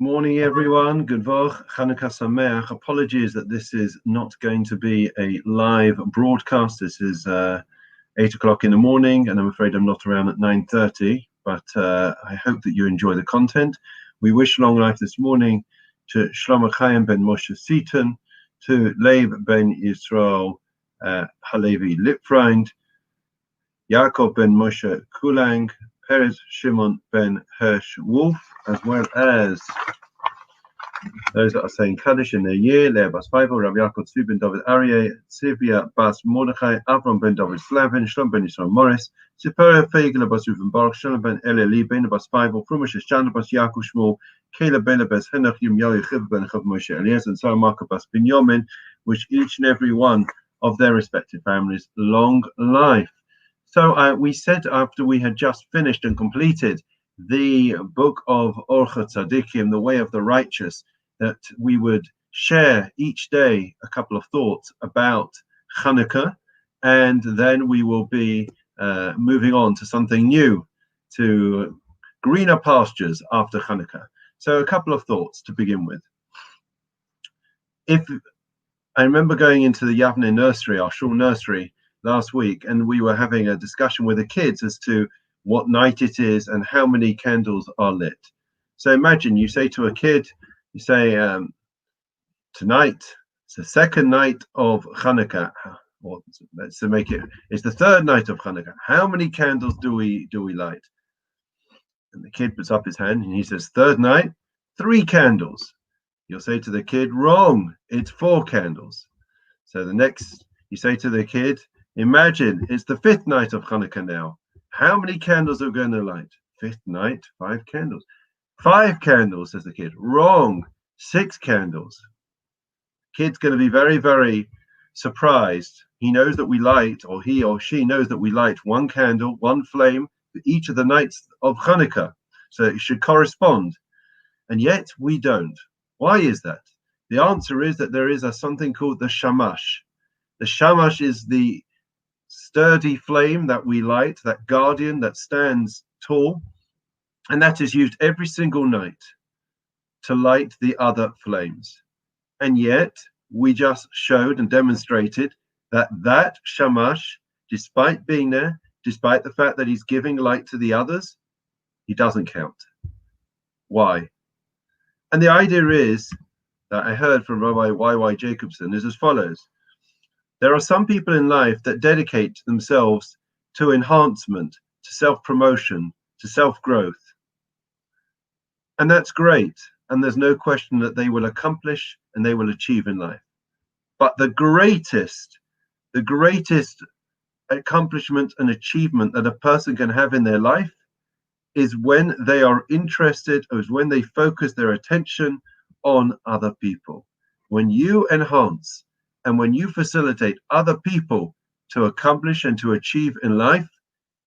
Morning, everyone. Good Vach, Chanukah Sameach. Apologies that this is not going to be a live broadcast. This is 8 o'clock in the morning, and I'm afraid I'm not around at 9:30. But I hope that you enjoy the content. We wish long life this morning to Shlomo Chaim ben Moshe Seaton, to Leib ben Yisrael Halevi Lipfriend, Yaakov ben Moshe Kulang, Perez Shimon ben Hirsch Wolf, as well as those that are saying Kaddish in their year: Leah Bas Feivel, Rabbi Yaakov Tzvi ben David Aryeh, Sivia Bas Mordechai, Avram ben David Slavin, Shlom ben Yisrael Morris, Sipora Feigel Bas Reuven Baruch, Shalom ben Eli ben Bas Feivel, Frumish Shana Bas Yaakov Shmuel, Caleb ben Bas Henoch Yim Yochid ben Chav Moshe Elias, and so Marco Bas Binyamin, which each and every one of their respective families long life. So we said after we had just finished and completed the book of Orcha Tzadikim, the way of the righteous, that we would share each day a couple of thoughts about Chanukah, and then we will be moving on to something new, to greener pastures after Chanukah. So a couple of thoughts to begin with. If I remember going into the Yavne nursery, our shul nursery, last week, and we were having a discussion with the kids as to what night it is and how many candles are lit. So imagine you say to a kid, you say, tonight, it's the second night of Chanukah, or let's make it's the third night of Chanukah. How many candles do we light? And the kid puts up his hand and he says, third night, 3 candles. You'll say to the kid, wrong, it's 4 candles. So the next, you say to the kid, imagine it's the 5th night of Chanukah now. How many candles are we going to light? 5th night, 5 candles. 5 candles, says the kid. Wrong, 6 candles. Kid's going to be very, very surprised. He knows that we light, or he or she knows that we light 1 candle, 1 flame for each of the nights of Chanukah. So it should correspond. And yet we don't. Why is that? The answer is that there is something called the shamash. The shamash is the sturdy flame that we light, that guardian that stands tall, and that is used every single night to light the other flames. And yet we just showed and demonstrated that shamash, despite being there, despite the fact that he's giving light to the others, he doesn't count. Why? And the idea is that I heard from Rabbi Y.Y. Jacobson is as follows. There are some people in life that dedicate themselves to enhancement, to self-promotion, to self-growth. And that's great. And there's no question that they will accomplish and they will achieve in life. But the greatest accomplishment and achievement that a person can have in their life is when they are interested, or is when they focus their attention on other people. When you enhance and when you facilitate other people to accomplish and to achieve in life,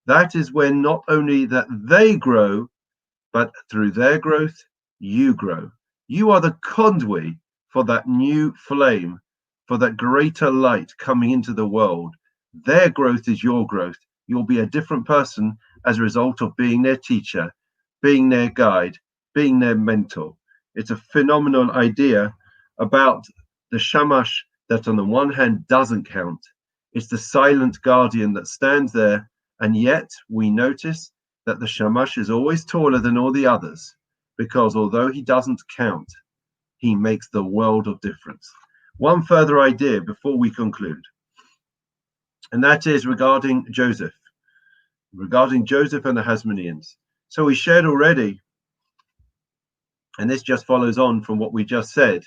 that is when not only that they grow, but through their growth, you grow. You are the conduit for that new flame, for that greater light coming into the world. Their growth is your growth. You'll be a different person as a result of being their teacher, being their guide, being their mentor. It's a phenomenal idea about the shamash that on the one hand doesn't count. It's the silent guardian that stands there, and yet we notice that the shamash is always taller than all the others, because although he doesn't count, he makes the world of difference. One further idea before we conclude, and that is regarding Joseph and the Hasmoneans. So we shared already, and this just follows on from what we just said.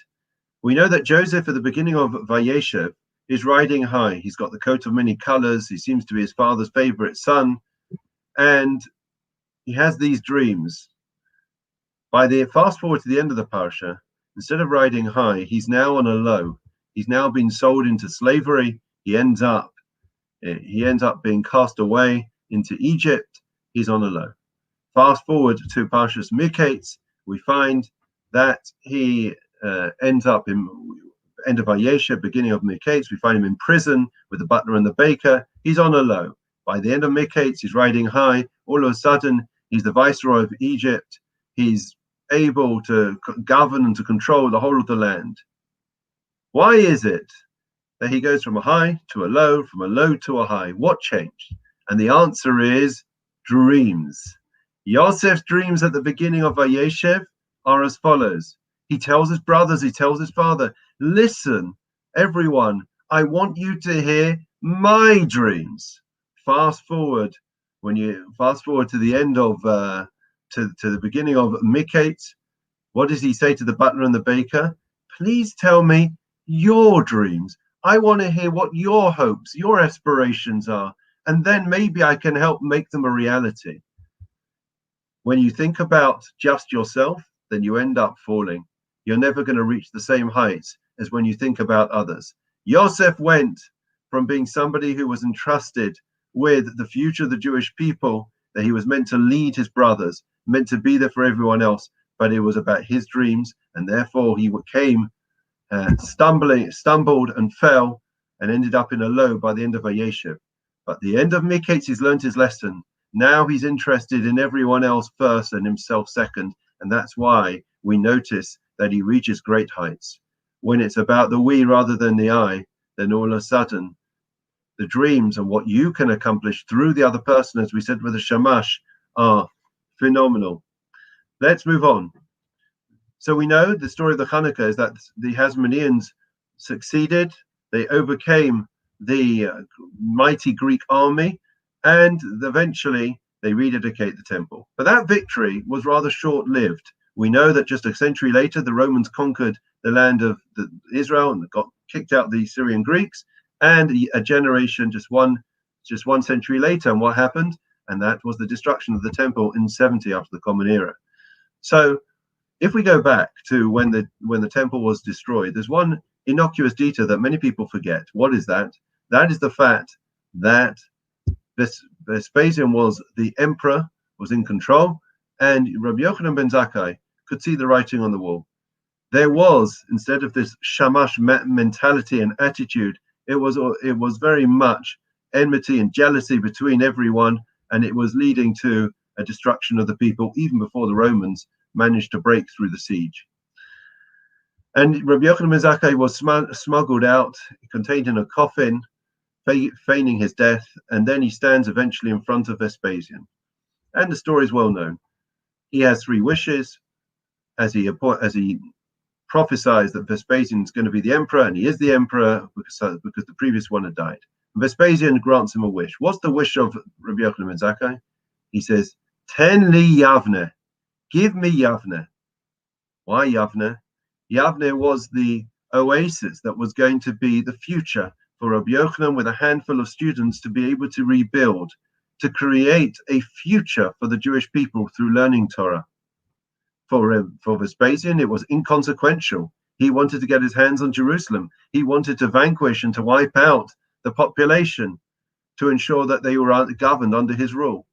We know that Joseph at the beginning of Vayeshev is riding high. He's got the coat of many colors. He seems to be his father's favorite son. And he has these dreams. By the fast forward to the end of the parsha, instead of riding high, he's now on a low. He's now been sold into slavery. He ends up being cast away into Egypt. He's on a low. Fast forward to Parshas Miketz, we find that he ends up in end of Vayeshev, beginning of Miketz. We find him in prison with the butler and the baker. He's on a low. By the end of Miketz, he's riding high. All of a sudden, he's the viceroy of Egypt. He's able to govern and to control the whole of the land. Why is it that he goes from a high to a low, from a low to a high? What changed? And the answer is dreams. Yosef's dreams at the beginning of Vayeshev are as follows. He tells his brothers, he tells his father, listen, everyone, I want you to hear my dreams. Fast forward to the end of to the beginning of Mikate, what does he say to the butler and the baker? Please tell me your dreams. I want to hear what your hopes, your aspirations are, and then maybe I can help make them a reality. When you think about just yourself, then you end up falling. You're never going to reach the same heights as when you think about others. Yosef went from being somebody who was entrusted with the future of the Jewish people, that he was meant to lead his brothers, meant to be there for everyone else, but it was about his dreams, and therefore he came stumbled and fell and ended up in a low by the end of Vayeshev. But the end of Miketz, he's learned his lesson. Now he's interested in everyone else first and himself second, and that's why we notice that he reaches great heights. When it's about the we rather than the I, then all of a sudden the dreams and what you can accomplish through the other person, as we said with the Shamash, are phenomenal. Let's move on. So we know the story of the Chanukah is that the Hasmoneans succeeded. They overcame the mighty Greek army, and eventually they rededicate the temple. But that victory was rather short-lived. We know that just a century later, the Romans conquered the land of Israel and got kicked out the Syrian Greeks. And a generation, just one century later, and what happened? And that was the destruction of the temple in 70 after the Common Era. So if we go back to when the temple was destroyed, there's one innocuous detail that many people forget. What is that? That is the fact that Vespasian was the emperor, was in control, and Rabbi Yochanan ben Zakkai could see the writing on the wall. There was, instead of this shamash mentality and attitude, it was very much enmity and jealousy between everyone, and it was leading to a destruction of the people even before the Romans managed to break through the siege. And Rabbi Yochanan ben Zakkai was smuggled out, contained in a coffin, feigning his death, and then he stands eventually in front of Vespasian. And the story is well known. He has three wishes, as he prophesies that Vespasian is going to be the emperor, and he is the emperor because the previous one had died. And Vespasian grants him a wish. What's the wish of Rabbi Yochanan ben Zakkai? He says, "Ten li Yavne, give me Yavne." Why Yavne? Yavne was the oasis that was going to be the future for Rabbi Yochanan, with a handful of students, to be able to rebuild, to create a future for the Jewish people through learning Torah. For Vespasian, it was inconsequential. He wanted to get his hands on Jerusalem. He wanted to vanquish and to wipe out the population to ensure that they were governed under his rule.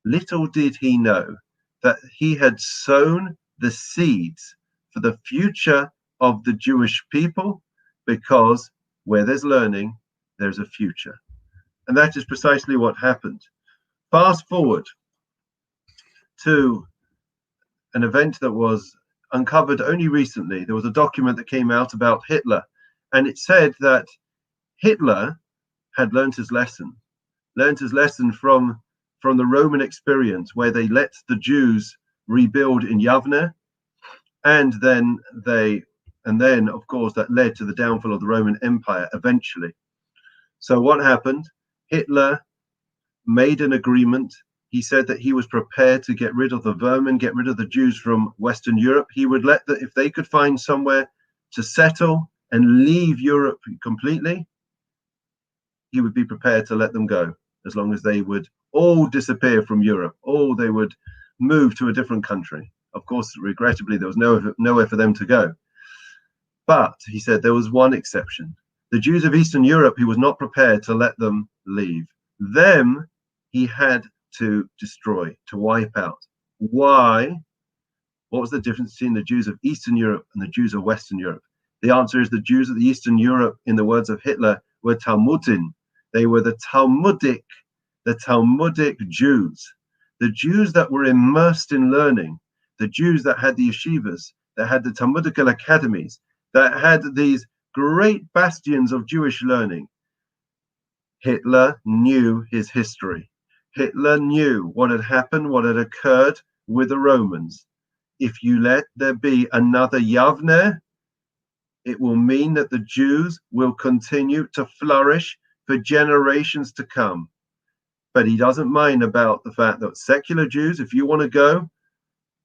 Little did he know that he had sown the seeds for the future of the Jewish people, because where there's learning, there's a future. And that is precisely what happened. Fast forward to an event that was uncovered only recently. There was a document that came out about Hitler, and it said that Hitler had learned his lesson from the Roman experience, where they let the Jews rebuild in Yavne, and then of course that led to the downfall of the Roman Empire eventually. So what happened? Hitler made an agreement. He said that he was prepared to get rid of the vermin, get rid of the Jews from Western Europe. He would let that, if they could find somewhere to settle and leave Europe completely, he would be prepared to let them go, as long as they would all disappear from Europe, or they would move to a different country. Of course, regrettably, there was nowhere for them to go. But he said there was one exception. The Jews of Eastern Europe, he was not prepared to let them leave. Them, he had to destroy, to wipe out. Why? What was the difference between the Jews of Eastern Europe and the Jews of Western Europe? The answer is the Jews of the Eastern Europe, in the words of Hitler, were Talmudin. They were the Talmudic Jews, the Jews that were immersed in learning, the Jews that had the yeshivas, that had the Talmudical academies, that had these great bastions of Jewish learning. Hitler knew his history. Hitler knew what had happened, what had occurred with the Romans. If you let there be another Yavne, it will mean that the Jews will continue to flourish for generations to come. But he doesn't mind about the fact that secular Jews, if you want to go,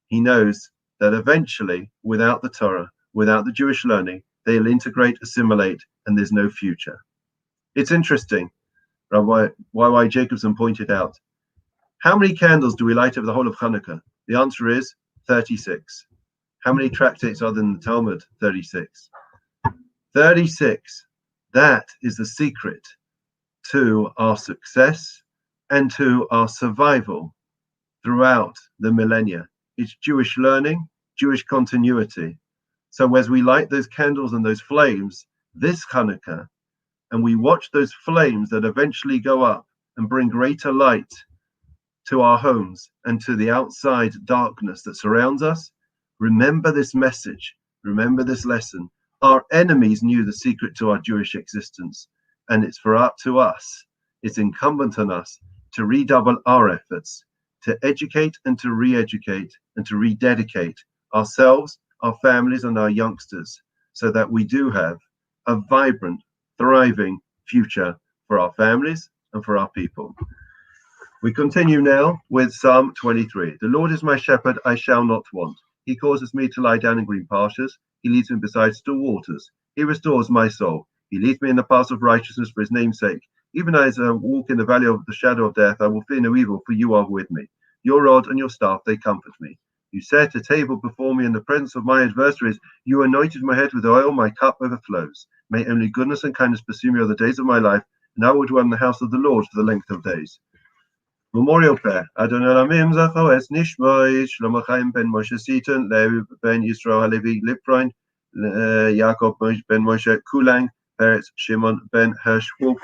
he knows that eventually, without the Torah, without the Jewish learning, they'll integrate, assimilate, and there's no future. It's interesting. Rabbi Y.Y. Jacobson pointed out, how many candles do we light over the whole of Chanukah? The answer is 36. How many tractates are there in the Talmud? 36. 36. That is the secret to our success and to our survival throughout the millennia. It's Jewish learning, Jewish continuity. So as we light those candles and those flames this Chanukah, and we watch those flames that eventually go up and bring greater light to our homes and to the outside darkness that surrounds us, remember this message, remember this lesson. Our enemies knew the secret to our Jewish existence, and it's it's incumbent on us to redouble our efforts, to educate and to re-educate and to rededicate ourselves, our families, and our youngsters, so that we do have a vibrant, thriving future for our families and for our people. We continue now with Psalm 23. The Lord is my shepherd, I shall not want. He causes me to lie down in green pastures. He leads me beside still waters. He restores my soul. He leads me in the paths of righteousness for his name's sake. Even as I walk in the valley of the shadow of death, I will fear no evil, for you are with me. Your rod and your staff, they comfort me. You set a table before me in the presence of my adversaries. You anointed my head with oil, my cup overflows. May only goodness and kindness pursue me all the days of my life, and I will dwell in the house of the Lord for the length of days. Memorial prayer. Adonai Lamim Zachoes Nishmois Shlomo Chaim ben Moshe Seaton, Levi ben Yisrael Halevi Lipfreund, Jacob ben Moshe Kulang, Peretz Shimon ben Hirsch Wolf,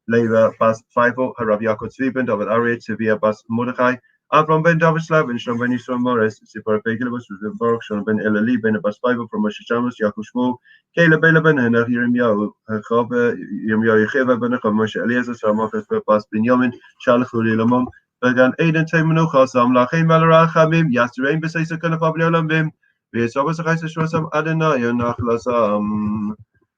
Leva Bas Feifel, Harav Yaakov Zwieben, David Aryeh, Tzivia Bas Mordechai, Avram ben David Slav, and Shlomo ben Yisrael Morris, Sipar Begelibus, Reuven Baruch, Shlomo ben Elali, ben Bas Feifel from Moshe Shamus, Yaakov Shmuel, Caleb ben Henach, Yirmiyahu, Chav, Yirmiyahu Yecheva ben Chav, Moshe Eliezer, Shalmachas Bas Binyamin, Shalach Uli Lamom, Began Aiden Taimanucha, Sam Lachim Malarachamim, Yasrain Besaisa Kanafabli Olambim, Viesabas Chaisashwasam Adonai, Nachlasam,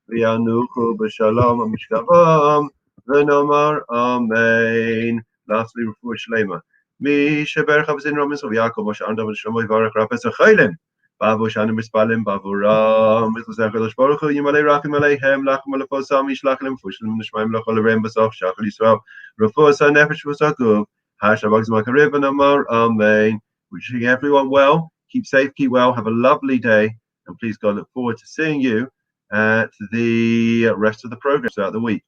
Vianuchu Beshalom, Mishkavam, Venomar, Amen. Lastly, Refuah Shlema. Mi Sheber Chavzin Romans of Yaakov, Moshe Andav, Shlomo Yivarach, Rapes Achailim, Bavu Shanim Mispalim, Bavuram, Mitzel Zechel Baruch Hu, Yimalei Rachim Aleihem, Lachem Alefosam, Yishlachlim, Fushlim, Nishmaim, Lachol Arem, Basach, Shachal Yisrael, Refuah Sa Nefesh V'Sakuf, Hashabag Zmakariv and Amar, Amen. Wishing everyone well, keep safe, keep well, have a lovely day, and please God, look forward to seeing you at the rest of the program throughout the week.